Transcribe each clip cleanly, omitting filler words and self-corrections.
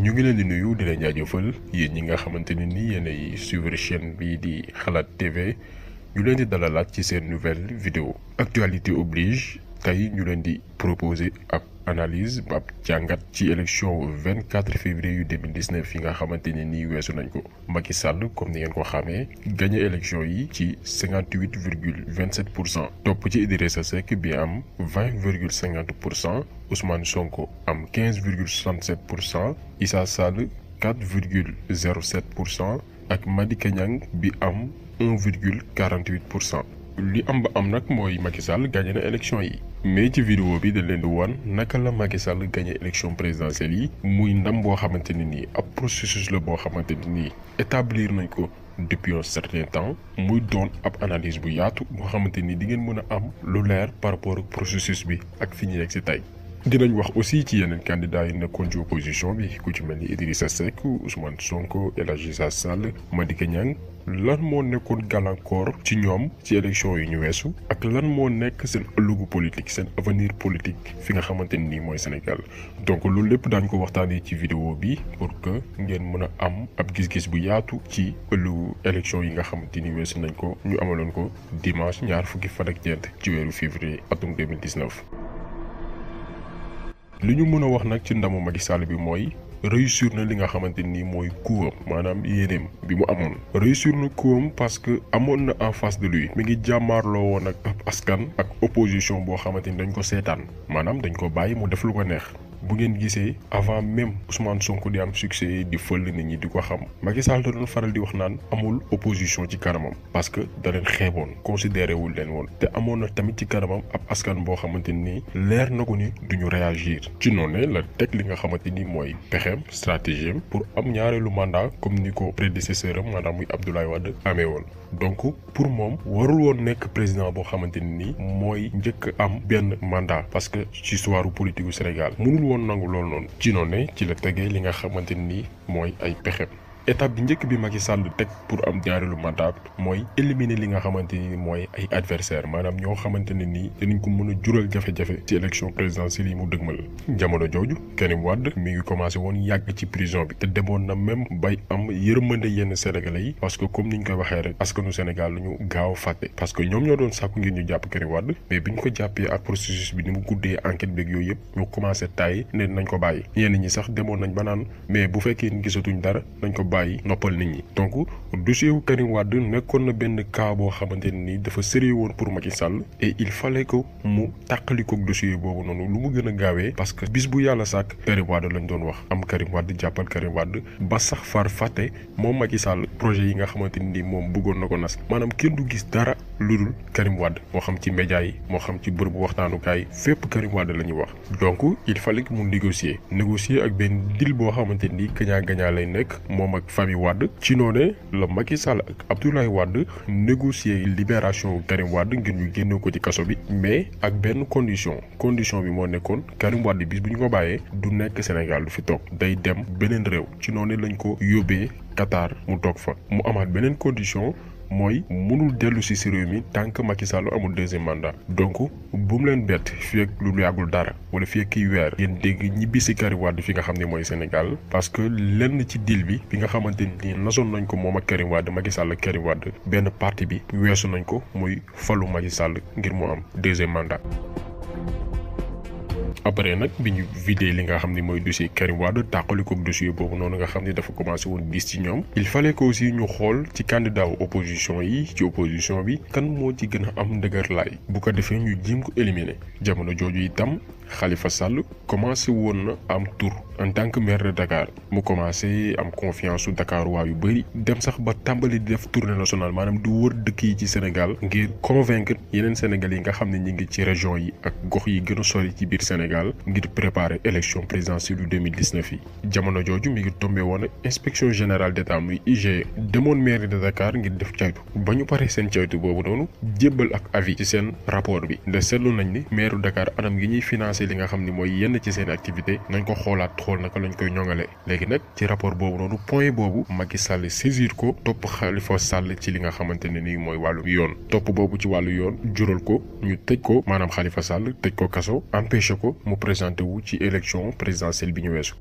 ñu ngi leen di nuyu di leen jaajëfal yéen ñi nga xamante ne ni yéenay suivre chaîne bii di Xalaat TV ñu leen di dalalaat ci seen nouvelle vidéo actualité oblige tey ñu leen di proposer ab analyse ab jàngat ci élection 24 février yu 2019 yi nga xamante ne nii weesu nañ ko Macky Sall comme ni ngeen ko xamee gagné élection yi ci 58,27%. topp ci Idrissa Seck bi am 20,50%. Ousmane Sonko am 15,67%. Issa Sall 4,07%. ak Madické Niang bi am 1,48%. li am ba am nag mooy Macky Sall gagné na élection yi mais ci vidéo bi dañ leen di wan naka la Macky Sall gagné élection présidentielle yi muy ndam boo xamante ne nii ab processus la boo xamante ne nii établir nañ ko depuis un certain temps muy doon ab analyse bu yaatu boo xamante ni di ngeen mën a am lu leer par rapport ak processus bi ak fi ñu nekk si tey. dinañ wax aussi ci yeneen candidats yi nekkoon ci opposition bi ku ci mel ni Idrissa Seck Ousmane Sonko El Hadji Sall Madické Niang lan moo nekkoon gàllankoor ci ñoom ci élection yi ñu weesu ak lan moo nekk seen ëllëgu politique seen avenir politique fi nga xamante ni nii mooy Sénégal donc loolu lépp daañu ko waxtaanee ci vidéo bi pour que ngeen mën a am ab gis-gis bu yaatu ci ëllëgu élection yi nga xamante ni weesu nañ ko ñu amaloon ko dimanche ñaar fukki fan ak ñeent ci weeru février atum 2019. li ñu mën a wax nag ci ndamu Macky Sall bi mooy réussir na li nga xamante ni mooy coup maanaam yéeneem bi mu amoon réussir na coup parce que amoon na en face de lui mi ngi jàmmaarloo woon ak ab askan ak opposition boo xamante ni dañ ko seetaan maanaam dañ ko bàyyi mu def lu ko neex. bu ngeen gisee avant même Ousmane Sonko di am succès di fël nit ñi di ko xam Macky Sall da doon faral di wax naan amul opposition ci kanamam parce que da leen xeeboon considéré wul leen woon te amoon na tamit ci kanamam ab askan boo xamante ni leer na ko ni duñu réagir ci noonu la teg li nga xamante ni mooy pexeem stratégie pour am ñaareelu mandat comme ni ko prédécesseur am maanaam muy Abdoulaye Wade amee woon. donc pour moom warul woon nekk président boo xamante ni mooy njëkk am benn mandat parce que ci histoire politique gu Sénégal mënul woon nangu loolu noonu ci noonu ci la tegee li nga xamante ni mooy ay pexem étape bi njëkk bi Macky Sall teg pour am ñaareelu mandat mooy éliminer li nga xamante ni mooy ay adversaire maanaam ñoo xamante ne nii dinañ ko mën a jural jafe-jafe ci élection présidentielle yi mu dëgmal jamono jooju Karim Wade mi ngi commencé woon yàgg ci prison bi te demoon na même bay am yërmande yenn sénégalais yi parce que comme ni ñu koy waxee rek askanu Sénégal la ñu gaaw a fàtte parce que ñoom ñoo doon sàkku ngir ñu jàpp Karim Wade mais bi ñu ko jàppee ak processus bi ni mu guddee enquête beeg yooyu yëpp ñu commencé taay ne nañ ko bàyyi ñenn ñi sax demoon nañ ba naan mais bu fekkee gisatuñ dara nañ ko bàyyi noppal nit ñi donc dossier wu Karim Wade nekkoon na benn cas boo xamante ne ni dafa sérieux woon pour Macky Sall et il fallait que mu tàqalikoog dossier boobu noonu lu mu gën a gaawee parce que bis bu yàlla sàkk Karim Wade lañ doon wax am Karim Wade jàppal Karim Wade ba sax far fàtte moom Macky Sall projet yi nga xamante ni moom bëggoon na ko nas maanaam kenn du gis dara lu dul Karim Wade moo xam ci média yi moo xam ci bërëbu waxtaanukaay fépp Karim Wade la ñuy wax donc il fallait que mu négocier ak benn deal boo xamante ni gagnant-gagnant lay nekk moom ak famille Wade ci noonu la Macky Sall ak Abdoulaye Wade négocier libération Karim Wade ngir ñu génne ko ci kaso bi mais ak benn condition bi moo nekkoon Karim Wade bis bu ñu ko bàyyee du nekk Sénégal du fi toog day dem beneen réew ci noonu lañ ko yóbbee Qatar mu toog fa mu amaat beneen condition mooy mënul dellu si réew mi tant que Macky Sall amul deuxième mandat donc bu mu leen bett fii ak lu yàggul dara wala fii ak kiy weer ngeen dégg ñibbi si Karim Wade fi nga xam ne mooy Sénégal parce que lenn ci deal bi nga xamante ni nasoon nañ ko moom ak Karim Wade Macky Sall ak Karim Wade benn partie bi weesu nañ ko muy falu Macky Sall ngir mu am deuxième mandat. après nag bi ñu vidé li nga xam ne mooy dossier Karim Wade tàqalikoog dossier boobu noonu nga xam ne dafa commencé woon diis ci ñoom il fallait que aussi ñu xool ci candidat opposition yi ci opposition bi kan moo ci gën a am ndëgër laay bu ko defee ñu jéem ko éliminer jamono jooju itam Khalifa Sall commencé woon na am tour en tant que maire de Dakar mu commencé am confiance su Dakar waa yu bëri dem sax ba tàmbali di def tournée nationale maanaam du wër dëkk yi ci Sénégal ngir convaincre yeneen Sénégalais yi nga xam ne ñi ngi ci région yi ak gox yi gën a sori ci biir Sénégal ngir préparer élection présidentielle yu 2019 yi jamono jooju mi ngi tombé woon inspection générale d'État muy IGE demoon mairie de Dakar ngir def caytu ba ñu paree seen caytu boobu noonu jébbal ak avis ci seen rapport bi nde seetlu nañ ni maire Dakar anam gi ñuy financer li nga xam ni mooy yenn ci seen activité nañ ko xoolaat xool naka lañ koy ñoŋale léegi nag ci rapport boobu noonu point boobu Macky Sall saisir ko topp Khalifa Sall ci li nga xamante ne nii mooy wàllum yoon topp boobu ci wàllu yoon jural ko ñu tëj ko maanaam Khalifa Sall tëj ko kaso empêché ko mu présenté wu ci élection présidentielle bi ñu weesu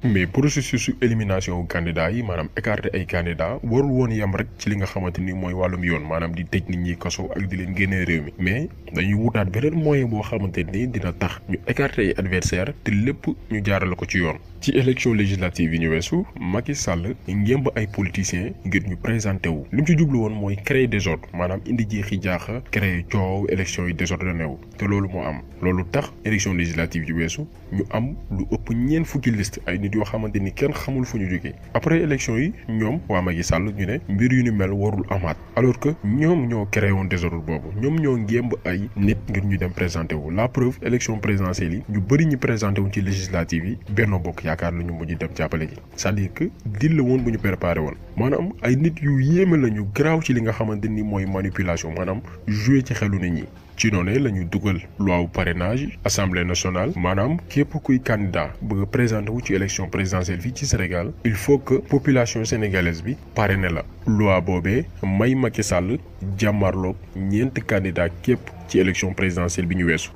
mais processus élimination candidat yi maanaam écarter ay candidats warul woon yam rek ci li nga xamante ni mooy wàllum yoon maanaam di tëj nit ñi kaso ak di leen génnee réew mi mais dañuy wutaat beneen moyen boo xamante ni dina tax ñu écarter ay adversaires te lépp ñu jaarale ko ci yoon. ci élection législative yi ñu weesu Macky Sall ngémb ay politiciens ngir ñu présenté wu li mu ci jublu woon mooy créer désordre maanaam indi jeexi jaaxa créer coow élection yi désordonné wu te loolu moo am loolu tax élection législative yi weesu ñu am lu ëpp ñeent fukki liste ay nit yoo xamante ni kenn xamul fu ñu jógee après élection yi ñoom waa Macky Sall ñu ne mbir yu ni mel warul amaat alors que ñoom ñoo créé woon désordre boobu ñoom ñoo ngémb ay nit ngir ñu dem présenté wu la preuve élection présidentielle yi ñu bëri ñi présenté wu ci législative yi Benno Bokk Yaakaar la ñu mujj dem jàppale ji c'est-à-dire que dil la woon bu ñu préparé woon maanaam ay nit yu yéeme la ñu garaaw ci li nga xamante ni mooy manipulation maanaam jouer ci xelu nit ñi. ci noonu la ñu dugal loi wu parrainage assemblée nationale maanaam képp kuy candidat bëgg a présenté wu ci élection présidentielle fii ci Sénégal il faut que population sénégalaise bi parrainé la loi boobee may Macky Sall jàmmarloog ñeenti candidat képp ci élection présidentielle bi ñu weesu.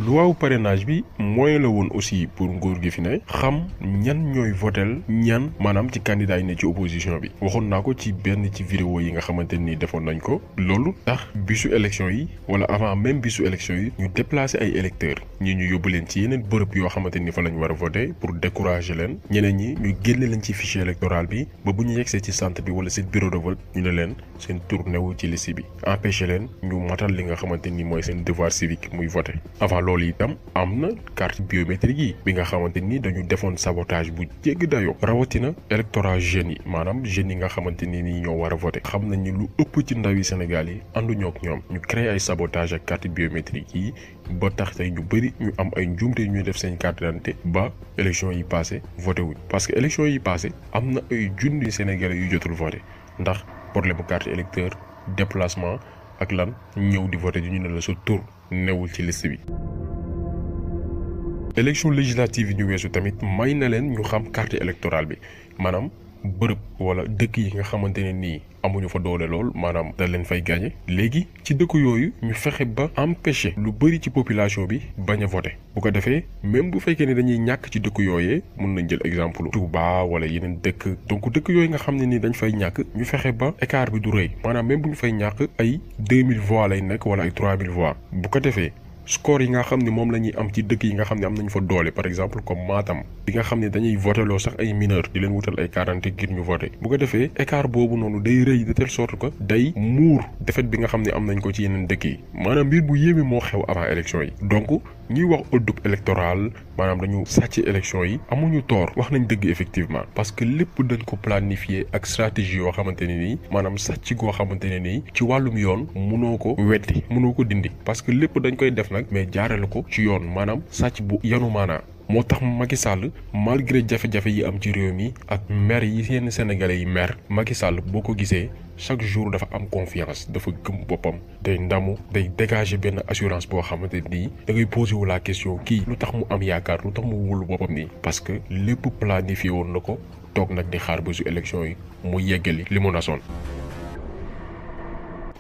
loi wu parrainage bi moyen la woon aussi pour nguur gi fi ne xam ñan ñooy votel ñan maanaam ci candidat yi ne ci opposition bi waxoon naa ko ci benn ci vidéo yi nga xamante ni defoon nañ ko loolu tax bisu élection yi wala avant même bisu élection yi ñu déplacer ay électeurs ñi ñu yóbbu leen ci yeneen bërëb yoo xamante ni fa lañ war a voter pour décourager leen ñeneen ñi ñu génne leen ci fichier électoral bi ba bu ñu yegsee ci centre bi wala seen bureau de vote ñu ne leen seen tour newu ci liste bi empêcher leen ñu matal li nga xamante ni mooy seen devoir civique muy voter loolu itam am na carte biométrique yi bi nga xamante ni dañu defoon sabotage bu jégg dayoo rawatina électorat jeunes yi maanaam jeunes yi nga xamante ni ñoo war a voté xam nañ ni lu ëpp ci ndaw yi Sénégal yi ànduñoo ak ñoom ñu créé ay sabotage ak carte biométrique yi ba tax tey ñu bëri ñu am ay njuumte ñuy def seen carte d'identité ba élection yi passé voté wuñ parce que élection yi passé am na ay junni Sénégalais yu jotul voté ndax problème bu carte électeur déplacement ak lan ñëw di voté ñu ne la sa tur newul ci liste bi. élection législative yi ñu weesu tamit may na leen ñu xam carte électorale bi maanaam bërëb wala dëkk yi nga xamante ne nii amuñu fa doole lool maanaam da leen fay gagné léegi ci dëkk yooyu ñu fexe ba empêcher lu bëri ci population bi bañ a voté bu ko defee même bu fekkee ne dañuy ñàkk ci dëkk yooyee mun nañ jël exemple Touba wala yeneen dëkk donc dëkk yooyu nga xam ne ni dañ fay ñàkk ñu fexe ba écart bi du rëy maanaam même bu ñu fay ñàkk ay 2000 voix lay nekk wala ay 3000 voix bu ko defee score yi nga xam ne moom la ñuy am ci dëkk yi nga xam ne am nañu fa doole par exemple comme Matam bi nga xam ne dañuy voteloo sax ay mineurs di leen wutal ay quarante ngir ñu voté bu ko defee écart boobu noonu day rëy de telle sorte que day muur défaite bi nga xam ne am nañ ko ci yeneen dëkk yi maanaam mbir bu yéeme moo xew avant élection yi donc ñuy wax hold-up électoral maanaam dañu sàcc élection yi amuñu tort wax nañ dëgg effectivement parce que lépp dañ ko planifier ak stratégie yoo xamante ne nii maanaam sàcc goo xamante ne nii ci wàllum yoon mënoo ko weddi mënoo ko dindi parce que lépp dañ koy def nag mais jaarale ko ci yoon maanaam sàcc bu yanu maanaa moo tax Macky Sall malgré jafe-jafe yi am ci réew mi ak mer yi yenn sénégalais yi mer Macky Sall boo ko gisee chaque jour dafa am confiance dafa gëm boppam day ndamu day dégager benn assurance boo xamante nii da ngay posé wu la question kii lu tax mu am yaakaar lu tax mu wóolu boppam nii parce que lépp planifié woon na ko toog nag di xaar ba su élection yi mu yeggali li mu nasoon.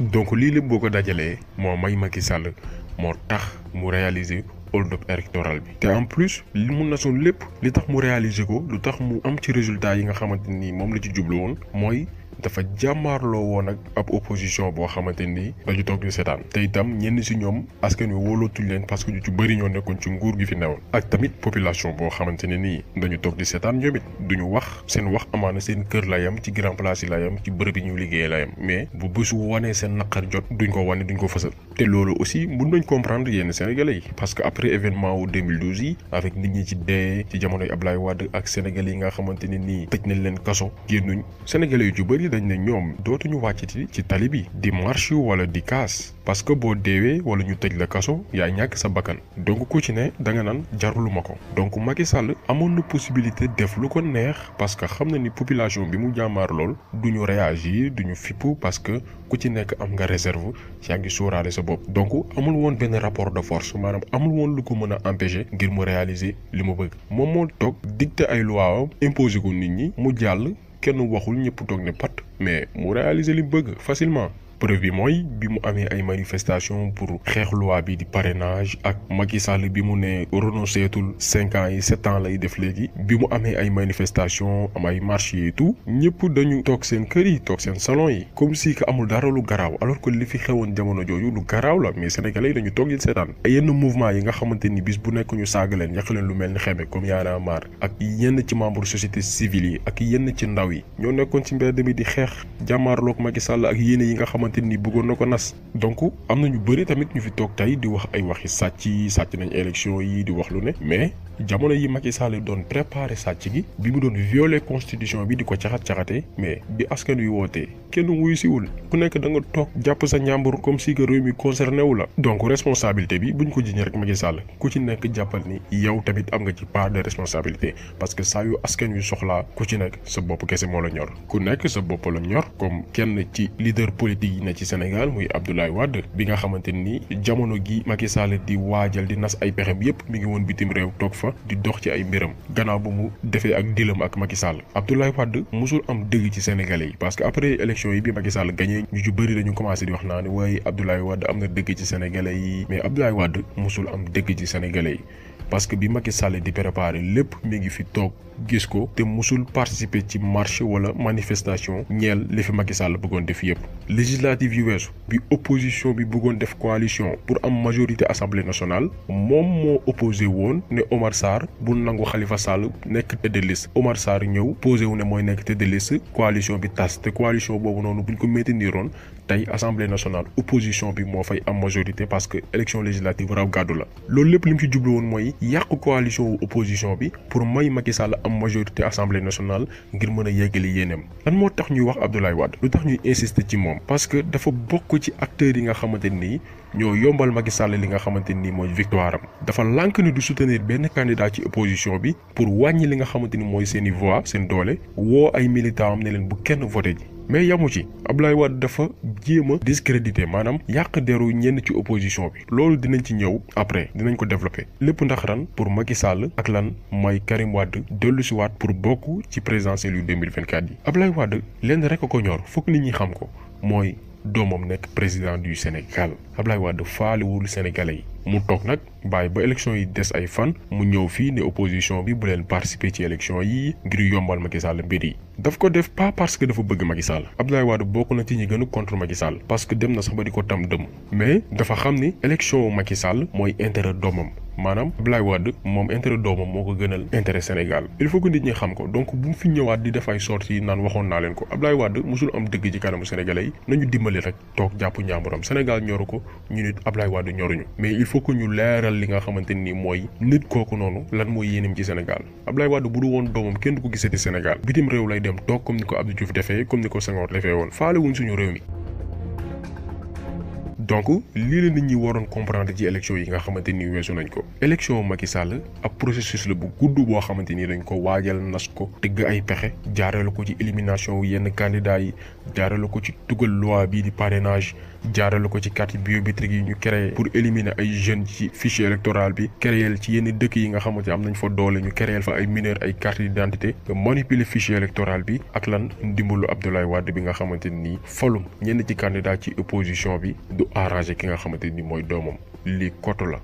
donc lii lépp boo ko dajalee moo may Macky Sall moo tax mu réaliser hold-up électoral bi te en plus li mu nasoon lépp li tax mu réaliser ko lu tax mu am ci résultat yi nga xamante ni moom la ci jublu woon mooy dafa jàmmaarloo woon ak ab opposition boo xamante ni dañu toog di seetaan te itam ñenn si ñoom askan wi wóolootuñ leen parce que ñu ci bëri ñoo nekkoon ci nguur gi fi newoon ak tamit population boo xamante ne nii dañu toog di seetaan ñoom it duñu wax seen wax amaana seen kër la yam ci grand place yi la yam ci bërëb yi ñu liggéeyee la yam mais bu bésu wanee seen naqar jot duñ ko wane duñ ko fësal te loolu aussi mun nañ comprendre yenn Sénégalais yi parce que après événement wu 2012 yi avec nit ñi ci dee ci jamonoy Ablaye Wade ak Sénégalais yi nga xamante ne nii tëj nañ leen kaso génnuñ Sénégalais yu ci bëri dañ ne ñoom dootuñu wàccati ci tali bi di marche wala di kaas parce que boo deewee wala ñu tëj la kaso yaa ñàkk sa bakkan donc ku ci ne da nga naan jaruluma ko donc Macky Sall amoon na possibilité def lu ko neex parce que xam na ni population bi mu jàmmaar lool duñu réagir duñu fippu parce que ku ci nekk am nga réserve yaa ngi sóoraale sa bopp donc amul woon benn rapport de force maanaam amul woon lu ko mën a empêcher ngir mu réaliser li mu bëgg moom moo toog dicter ay loi imposer ko nit ñi mu jàll kenn waxul ñëpp toog ne pat mais mu réaliser li bëgg facilement preuve bi mooy bi mu amee ay manifestation pour xeex loi bi di parrainage ak Macky Sall bi mu ne renoncé tul 5 ans yi 7 ans lay def léegi bi mu amee ay manifestation am ay marches yi tout ñëpp dañu toog seen kër yi toog seen salon yi comme si que amul dara lu garaaw alors que li fi xewoon jamono jooju lu garaaw la mais sénégalais yi dañu toog yi seetaan yenn mouvement yi nga xamante ni bis bu nekk ñu saaga leen yàq leen lu mel ni xeme comme Y'en a marre ak yenn ci membre société civile yi ak yenn ci ndaw yi ñoo nekkoon ci mbedd mi di xeex jàmmaarloog Macky Sall ak yéene yi nga xamante ni bëggoon na ko nas donc am na ñu bëri tamit ñu fi toog tey di wax ay waxi sàcc nañ élection yi di wax lu ne mais jamono yi Macky Sall doon préparé sàcc gi bi mu doon violer constitution bi di ko caxat-caxatee mais bi askan wi wootee kenn wuyu siwul ku nekk da nga toog jàpp sa ñàmbur comme si que réew mi concerné wu la donc responsabilité bi buñ ko jiñ rek Macky Sall ku ci nekk jàppal ni yow tamit am nga ci part de responsabilité parce que saa yu askan wi soxlaa ku ci nekk sa bopp kese moo la ñor ku nekk sa bopp la ñor comme kenn ci leader politique yi ne ci Sénégal muy Abdoulaye Wade bi nga xamante ni jamono gi Macky Sall di waajal di nas ay pexem yépp mi ngi woon bitim réew toog fa di dox ci ay mbiram gannaaw ba mu defee ak dilam ak Macky Sall Abdoulaye Wade musul am dëgg ci sénégalais yi parce que après élection yi bi Macky Sall gagné ñu ci bëri dañu commencé di wax naa ne waaye Abdoulaye Wade am na dëgg ci sénégalais yi mais Abdoulaye Wade musul am dëgg ci sénégalais yi parce que bi Macky Sall di préparer lépp mi ngi fi toog gis ko te musul participer ci marche wala manifestation ñeel li fi Macky Sall bëggoon def yépp législative yu weesu bi opposition bi bëggoon def coalition pour am majorité assemblée nationale moom moo opposé woon ne Omar Sarr bu nangu Khalifa Sall nekk tête de liste Omar Sarr ñëw posé wu ne mooy nekk tête de liste coalition bi tas te coalition boobu noonu buñ ko mainteniroon tey assemblée nationale opposition bi moo fay am majorité parce que élection législative raw gàddu la loolu lépp li mu ci jublu woon mooy yàq coalition wu opposition bi pour may Macky Sall am majorité assemblée nationale ngir mën a yeggali yéeneem lan moo tax ñuy wax Abdoulaye Wade lu tax ñuy insister ci moom parce que dafa bokk ci acteurs yi nga xamante nii ñoo yombal Macky Sall li nga xamante ni mooy victoire am dafa lànk ni du soutenir benn candidat ci opposition bi pour wàññi li nga xamante ni mooy seeni voix seen doole woo ay militants am ne leen bu kenn voté ji mais yamu ci Abdoulaye Wade dafa jéem a discrédité maanaam yàq deru ñenn ci opposition bi loolu dinañ ci ñëw après dinañ ko développer lépp ndax ran pour Macky Sall ak lan mooy Karim Wade dellu si waat pour bokk ci présidentielle yu 2024 yi Abdoulaye Wade lenn rek a ko ñor fokk nit ñi xam ko mooy doomam nekk président du Sénégal Abdoulaye Wade faalewul sénégalais yi mu toog nag bàyyi ba élection yi des ay fan mu ñëw fii ne opposition bi bu leen participer ci élection yi ngir yombal Macky Sall mbir yi daf ko def pas parce que dafa bëgg Macky Sall Abdoulaye Wade bokk na ci ñi gën a contre Macky Sall parce que dem na sax ba di ko tam dëm mais dafa xam ni élection Macky Sall mooy intérêt doomam maanaam Abdoulaye Wade moom intérêt doomam moo ko gënal intérêt Sénégal il faut que nit ñi xam ko donc bu mu fi ñëwaat di def ay sorties naan waxoon naa leen ko Abdoulaye Wade musul am dëgg ci kanamu sénégalais yi nañu dimbali rek toog jàpp njàmburam Sénégal ñoru ko ñu nit Abdoulaye Wade ñoruñu mais il faut que ñu leeral li nga xamante ni mooy nit kooku noonu lan mooy yéeneem ci Sénégal Abdoulaye Wade bu du woon doomam kenn du ko gisati Sénégal bitim réew lay dem toog comme ni ko Abdou Diouf defee comme ni ko Senghor defee woon faale wuñ suñu réew mi donc lii la nit ñi waroon comprendre ci élection yi nga xamante ni weesu nañ ko élection Macky Sall ab processus la bu gudd boo xamante ni dañ ko waajal nas ko tëgg ay pexe jaarale ko ci élimination yenn candidats yi jaarale ko ci tugal loi bii di parrainage jaarale ko ci carte biométrique yi ñu créé pour éliminer ay jeunes ci fichier électoral bi créer ci yenn dëkk yi nga xamante am nañ fa doole ñu créer fa ay mineurs ay carte d'identité manipuler fichier électoral bi ak lan ndimbalu Abdoulaye Wade bi nga xamante ni falum ñenn ci candidat ci opposition bi du arrangé ki nga xamante ni mooy doomam lii koto la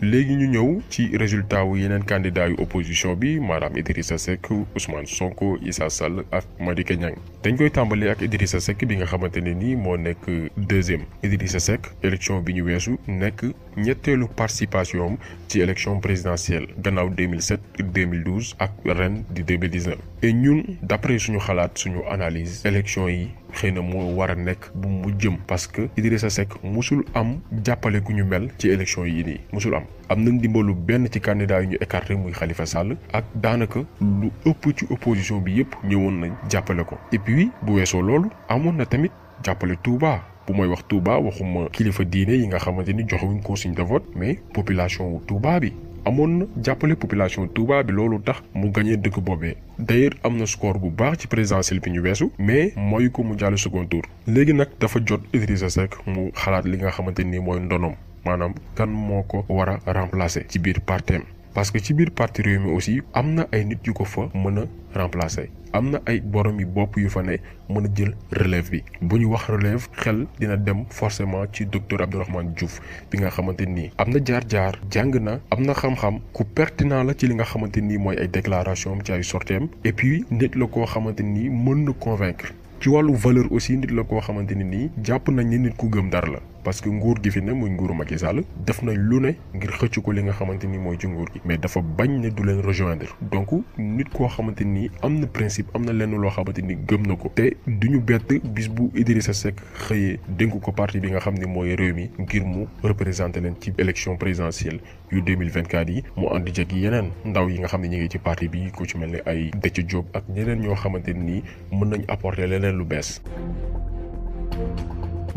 léegi ñu ñëw ci résultat wu yeneen candidat yu opposition bi maanaam Idrissa Seck Ousmane Sonko Issa Sall ak Madické Niang dañ koy tàmbalee ak Idrissa Seck bi nga xamante ne nii moo nekk deuxième Idrissa Seck élection bi ñu weesu nekk ñetteelu participation am ci élection présidentielle gannaaw 2007 2012 ak ren di 2019 et ñun d'après suñu xalaat suñu analyse élection yi xëy na moo war a nekk bu mu jëm parce que Idrissa Seck musul am jàppale gu ñu mel ci élection yi nii musul am na ndimbalu benn ci candidat yi ñu écarté muy Khalifa Sall ak daanaka lu ëpp ci opposition bi yépp ñëwoon nañ jàppale ko et puis bu weesoo loolu amoon na tamit jàppale Touba bu mooy wax Touba waxuma kilifa diine yi nga xamante ni joxewuñ consigne de vote mais population wu Touba bi amoon na jàppale population Touba bi loolu tax mu gagné dëkk boobee d'ailleurs am na score bu baax ci présidentielle bi ñu weesu mais mooy ko mu jàll second tour léegi nag dafa jot Idrissa Seck mu xalaat li nga xamante ni mooy ndonom maanaam kan moo ko war a remplacer ci biir partem parce que ci biir parti Rewmi aussi am na ay nit yu ko fa mën a remplacer am na ay borom yi bopp yu fa ne mën a jël relève bi bu ñu wax relève xel dina dem forcément ci docteur Abdourahmane Diouf bi nga xamante nii am na jaar-jaar jàng na am na xam-xam ku pertinent la ci li nga xamante nii mooy ay déclaration am ci ay sorteem et puis nit la koo xamante nii mën na convaincre ci wàllu valeur aussi nit la koo xamante ni nii jàpp nañ ni nit ku gëm dara la parce que nguur gi fi ne muy nguuru Macky Sall def nañ lu ne ngir xëcc ko li nga xamante ni mooy ci nguur gi mais dafa bañ ne du leen rejoindre donc nit koo xamante ni am na principe am na lenn loo xamante ni gëm na ko te duñu bett bis bu Idrissa Seck xëyee dénk ko parti bi nga xam ne mooy Rewmi ngir mu représenter leen ci élection présidentielle yu 2024 yi mu andi jeg yeneen ndaw yi nga xam ne ñu ngi ci parti bi ku ci mel ni ay Déthié Diop ak ñeneen ñoo xamante ni mën nañ apporter leneen lu bees.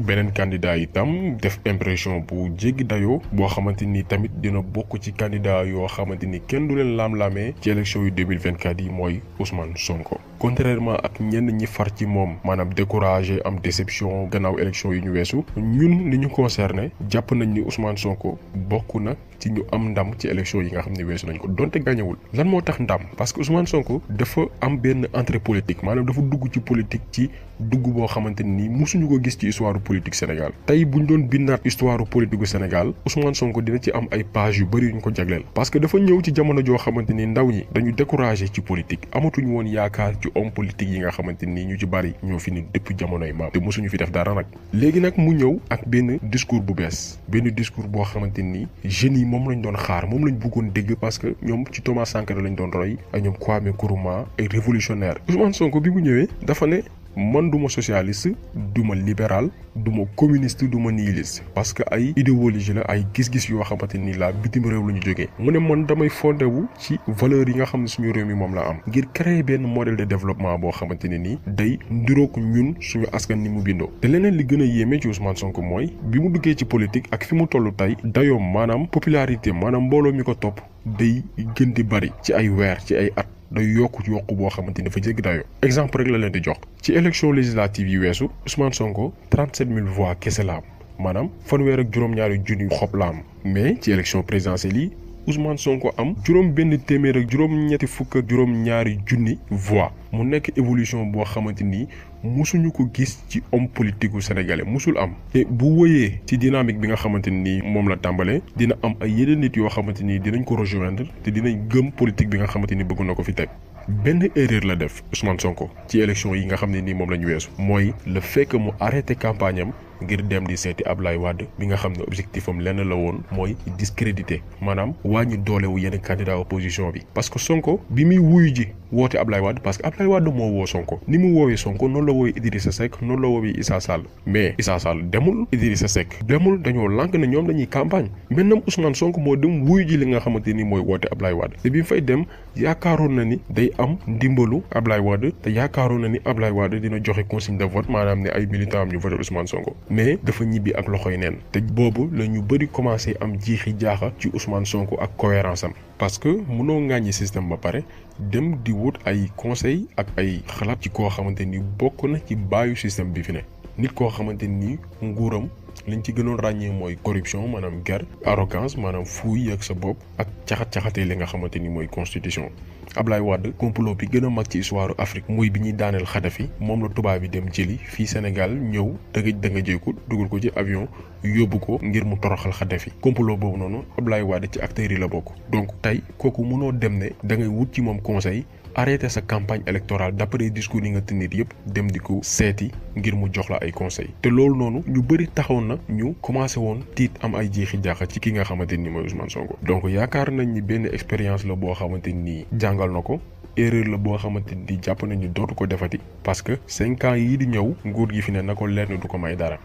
beneen candidat itam def impression bu jéggi dayoo boo xamante ni tamit dina bokk ci candidat yoo xamante ni kenn du leen laam-laamee ci élection yu 2024 yi mooy Ousmane Sonko. contrairement ak ñenn ñi far ci moom maanaam découragé am déception gannaaw élection yi ñu weesu ñun li ñu concerné jàpp nañ ni Ousmane Sonko bokk na ci ñu am ndam ci élection yi nga xam ne weesu nañ ko donte gañewul lan moo tax ndam parce que Ousmane Sonko dafa am benn entrée politique maanaam dafa dugg ci politique ci dugg boo xamante ni musuñu ko gis ci histoire politique Sénégal tey buñ doon bindaat histoire politique Sénégal Ousmane Sonko dina ci am ay page yu bëri yu ñu ko jagleel parce que dafa ñëw ci jamono joo xamante ni ndaw ñi dañu découragé ci politique amatuñu woon yaakaar ci homme politique yi nga xamante ni ñu ci bëri ñoo fi ni depuis jamonoy maam te mosuñu fi def dara nag léegi nag mu ñëw ak benn discours bu bees benn discours boo xamante ni jeunes yi moom lañ doon xaar moom lañ bëggoon dégg parce que ñoom ci Thomas Sankara lañ doon roy ay ñoom Kwame Nkrumah ay révolutionnaire Ousmane Sonko bi mu ñëwee dafa ne man duma socialiste duma libéral duma communiste duma nihiliste parce que ay idéologie la ay gis-gis yoo xamante ni la bitim réew la ñu jógee mu ne man damay fondé wu ci valeurs yi nga xam ne suñu réew mi moom la am ngir créer benn modèle de développement boo xamante ne nii day ndiroog ñun suñu askan ni mu bindoo te leneen li gën a yéeme ci Ousmane Sonko mooy bi mu duggee ci politique ak fi mu toll tey dayoom maanaam popularité maanaam mbooloo mi ko topp day gën di bari ci ay weer ci ay at day yokku boo xamante ni dafa jéggi dayoo exemple rek la leen di jox ci élection législative yi weesu Ousmane Sonko 37000 voix kese la am maanaam fanweer ak juróom-ñaari junni xob la am mais ci élection présidentielle yi Ousmane Sonko am juróom benn téeméer ak juróom-ñetti fukk ak juróom-ñaari junni voix mu nekk évolution boo xamante ni musuñu ko gis ci homme politique gu sénégalais musul am te bu wëyee ci dynamique bi nga xamante ni moom la tàmbalee dina am ay yeneen nit yoo xamante ni dinañ ko rejoindre te dinañ gëm politique bi nga xamante ni bëgg na ko fi teg benn erreur la def Ousmane Sonko ci élection yi nga xam ne nii moom la ñu weesu mooy le fait que mu arrêté campagne am ngir dem di seeti Ablaye Wade bi nga xam ne objectif am lenn la woon mooy discrédité maanaam wàññi doolewu yenn candidat opposition bi parce que Sonko bi muy wuyu ji woote Ablaye Wade parce que Ablaye Wade moo woo Sonko ni mu woowee Sonko noonu la woowee Idrissa Seck noonu la woowee Issa Sall mais Issa Sall demul Idrissa Seck demul dañoo lànk ne ñoom dañuy campagne maintenant Ousmane Sonko moo dem wuyu ji li nga xamante ni mooy woote Ablaye Wade te bi mu fay dem yaakaaroon na ni day am ndimbalu Ablaye Wade te yaakaaroon na ni Ablaye Wade dina joxe consigne de vote maanaam ne ay militants am ñu voté Ousmane Sonko mais dafa ñibbi ak loxoy neen te boobu la ñu bëri commencé am jiixi jaaxa ci Ousmane Sonko ak cohérence am parce que mënoo ŋàññi système ba pare dem di wut ay conseil ak ay xalaat ci koo xamante ni bokk na ci baayu système bi fi ne nit koo xamante ni nguuram liñ ci gënoon ràññee mooy corruption maanaam guerre arrogance maanaam fuuy ak sa bopp ak caxat-caxatee li nga xamante ni mooy constitution Ablaye Wade complot bi gën a mag ci histoire Afrique muy bi ñuy daaneel Kadhafi moom la tubaab bi dem jëli fii Sénégal ñëw dëgëj da nga jéeku dugal ko ci avion yóbbu ko ngir mu toroxal Kadhafi complot boobu noonu Ablaye Wade ci acteurs yi la bokk donc tey kooku mënoo dem ne da ngay wut ci moom conseil arrêter sa campagne électorale d'après discours yi nga tenir yëpp dem di ko seeti ngir mu jox la ay conseils te loolu noonu ñu bëri taxawoon na ñu commencé woon tiit am ay jeexi jaaxa ci ki nga xamante ni mooy Ousmane Sonko donc yaakaar nañ ni benn expérience la boo xamante ni jàngal na ko erreur la boo xamante ni jàpp nañu dootu ko defati parce que 5 ans yii di ñëw nguur gi fi ne na ko leer ne du ko may dara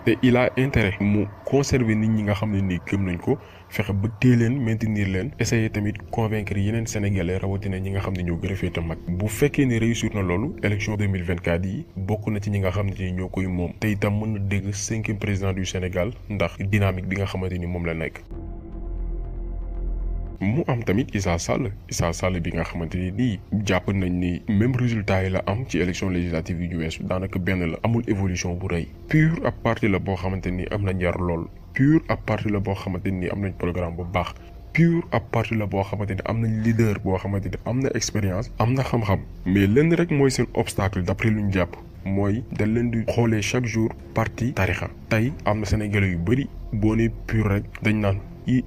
te il a intérêt mu conserver nit ñi nga xam ne nii gëm nañ ko fexe ba téye leen maintenir leen essayer tamit convaincre yeneen sénégalais rawatina ñi nga xam ne ñoo gën a féete mag bu fekkee ne réussir na loolu élection 2024 yi bokk na ci ñi nga xam ne ñoo koy moom te itam mën na dégg 5e président du Sénégal ndax dynamique bi nga xamante ni moom la nekk. mu am tamit Issa Sall bi nga xamante ni nii jàpp nañ ni même résultat yi la am ci élection législative yi ñu weesu daanaka benn la amul évolution bu rëy PUR ab parti la boo xamante ni am na njar lool PUR ab parti la boo xamante ni am nañ programme bu baax PUR ab parti la boo xamante ni am nañ leader boo xamante ni am na expérience am na xam-xam mais lenn rek mooy seen obstacle d'après lu ñu jàpp mooy dañ leen di xoolee chaque jour parti tarixa tey am na sénégalais yu bëri boo ne PUR rek dañ naan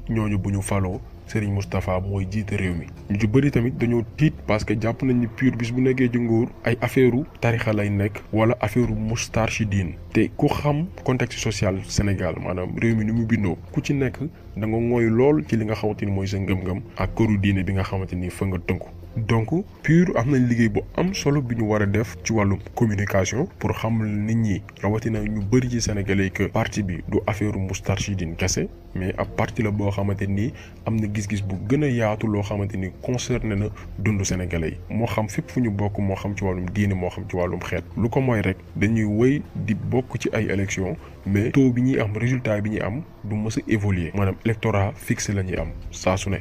ñooñu bu ñu faloo Serigne Moustapha mooy jiite réew mi ñu ci bëri tamit dañoo tiit parce que jàpp nañ ni PUR bis bu nekkee ci nguur ay affaire tarixa lay nekk wala affaire Moustarchidine te ku xam contexte social Sénégal maanaam réew mi ni mu bindoo ku ci nekk da nga ngooy lool ci li nga xamante ni mooy sa ngëm-ngëm ak këru diine bi nga xamante ni fa nga tënku. donc PUR am nañ liggéey bu am solo bi ñu war a def ci wàllum communication pour xam nit ñi rawatina ñu bëri ci sénégalais que parti bi du affaire Moustarchidine kese mais ab parti la boo xamante ni am na gis-gis bu gën a yaatu loo xamante ni concerné na dundu sénégalais yi moo xam fépp fu ñu bokk moo xam ci wàllum diine moo xam ci wàllum xeet lu ko mooy rek dañuy wéy di bokk ci ay élections mais taux bi ñuy am résultat bi ñuy am du mës a évoluer maanaam électorat fixe la ñuy am saa su ne.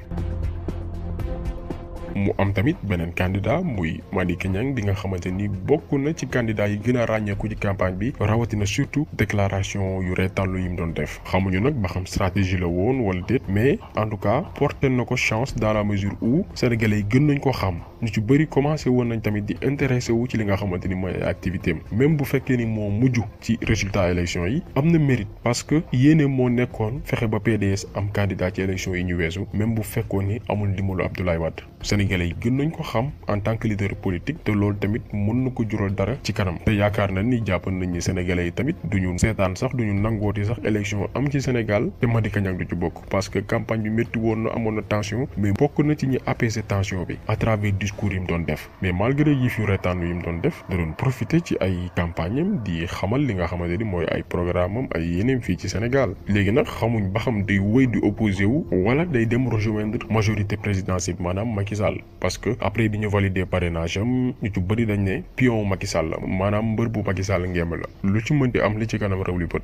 mu am tamit beneen candidat muy Madické Niang bi nga xamante ni bokk na ci candidat yi gën a ràññeeku ci campagne bi rawatina surtout déclaration yu reetallu yi mu doon def xamuñu nag ba xam stratégie la woon wala déet mais en tout cas porté na ko chance dans la mesure où sénégalais yi gën nañ ko xam ñu ci bëri commencé woon nañ tamit di intéressé wu ci li nga xamante ni mooy activité am même bu fekkee ni moo mujj ci résultat élection yi am na mérite parce que yéene moo nekkoon fexe ba PDS am candidat ci élection yi ñu weesu même bu fekkoon ni amul ndimbalu Abdoulaye Wade sénégalais yi gën nañ ko xam en tant que leader politique te loolu tamit mën na ko jural dara ci kanam te yaakaar na ni jàpp nañ ni sénégalais yi tamit duñu seetaan sax duñu nangooti sax élection am ci Sénégal te Madické Niang du ci bokk parce que campagne bi métti woon na amoon na tension mais bokk na ci ñi apaiser tension bi à travers discours yi mu doon def mais malgré yi fi retaan yi mu doon def da doon profiter ci ay campagne am di xamal li nga xamante ni mooy ay programme am ay yeneen fii ci Sénégal léegi nag xamuñ ba xam day wéy di opposé wu wala day dem rejoindre majorité présidentielle maanaam Macky Sall parce que après bi ñu validé parrainage am ñu ci bëri dañ ne pion Macky Sall la maanaam mbër bu Macky Sall ngemb la lu ci mën di am li ci kanam raw li bët.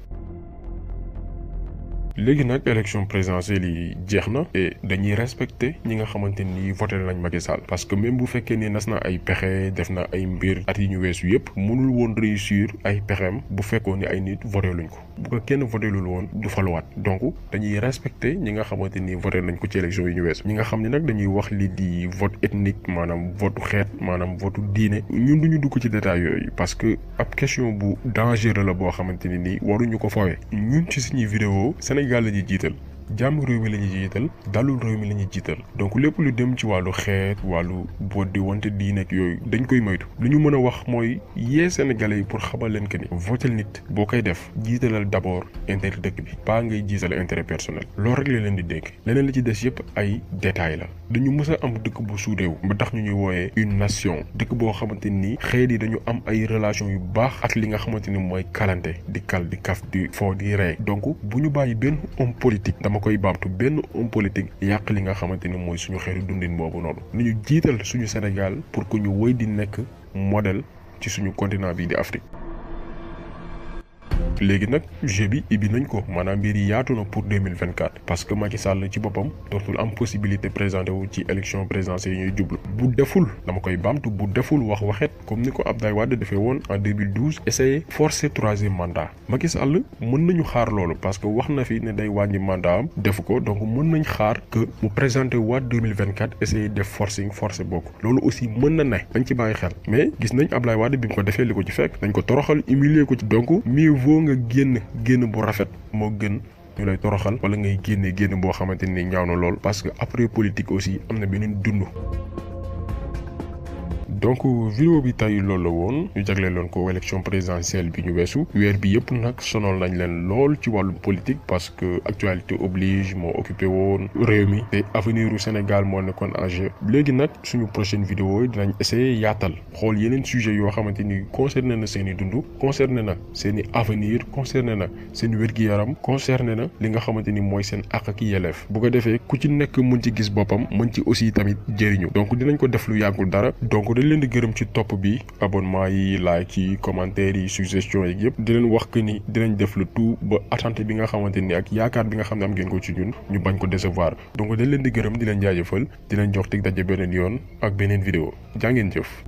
léegi nag élection présidentielle yi jeex na et dañuy respecter ñi nga xamante ni voté nañ Macky Sall parce que même bu fekkee ni nas na ay pexe def na ay mbir at yi ñu weesu yëpp mënul woon réussir ay pexeem bu fekkoon ni ay nit voté luñ ko bu ko kenn voté lul woon du faluwaat donc dañuy respecter ñi nga xamante ni voté nañ ko ci élection yi ñu weesu ñi nga xam ne nag dañuy wax li di vote ethnique maanaam vote xeet maanaam vote diine ñun duñu dugg ci détails yooyu parce que ab question bu dangereux la boo xamante ni nii waruñu ko fawee ñun ci suñuy vidéo Sénégal la ñuy jiital jàmm réew mi la ñuy jiital dalul réew mi la ñuy jiital donc lépp lu dem ci wàllu xeet wàllu boot di wante di nekk yooyu dañ koy moytu lu ñu mën a wax mooy yee sénégalais yi pour xamal leen que ni votel nit boo koy def jiitalal d'abord intérêt dëkk bi pas ngay jiital intérêt personnel loolu rek la leen di dénk leneen li ci des yëpp ay détails la dañu mës a am dëkk bu suudeewu ba tax ñu ñuy wooyee une nation dëkk boo xamante ni xeet yi dañu am ay relation yu baax ak li nga xamante ni mooy kalante di kal di kaf di foo di rey donc bu ñu bàyyi benn homme politique dama koy baamtu benn homme politique yàq li nga xamante ni mooy suñu xeetu dundin boobu noonu ni ñu jiital suñu Sénégal pour que ñu wéy di nekk modèle ci suñu continent bii di Afrique. léegi nag jeu bi ibi nañ ko maanaam mbir yi yaatu na pour 2024 parce que Macky Sall ci boppam dootul am possibilité présenté wu ci élection présidentielle yi ñuy jublu bu deful dama koy baamtu bu deful wax waxet comme ni ko Abdoulaye Wade defee woon en 2012 essayer forcer troisième mandat Macky Sall mën nañu xaar loolu parce que wax na fi ne day wàññi mandat am defu ko donc mën nañ xaar que mu présenté waat 2024 essayer def forcing forcé bokk loolu aussi mën na ne dañ ci bàyyi xel mais gis nañ Abdoulaye Wade bi mu ko defee li ko ci fekk dañ ko toroxal humilier ko ci donc mieux vaut nga génn bu rafet moo gën ñu lay toroxal wala ngay génn boo xamante ni ñaaw na lool parce que après politique aussi am na beneen dund. donc vidéo bi tey loolu la woon ñu jagleeloon ko élection présidentielle bi ñu weesu weer bi yëpp nag sonal nañ leen lool ci wàllu politique parce que actualité oblige moo occupé woon réew mi te avenir u Sénégal moo nekkoon en jeu léegi nag suñu prochaine vidéo yi dinañ essayer yaatal xool yeneen sujet yoo xamante ni concerné na seen i dund concerné na seen i avenir concerné na seen wér-gi-yaram concerné na li nga xamante ni mooy seen àq ak yelleef bu ko defee ku ci nekk mën ci gis boppam mën ci aussi tamit jëriñu donc dinañ ko def lu yàggul dara donc dañ leen di gërëm ci topp bi abonnement yi like yi commentaires yi suggestions yi yëpp di leen wax que ni dinañ def le tout ba attente bi nga xamante ni ak yaakaar bi nga xam ne am ngeen ko ci ñun ñu bañ ko décevoir donc dañ leen di gërëm di leen jaajëfal di leen jox tig daje beneen yoon ak beneen vidéo jaa ngeen jëf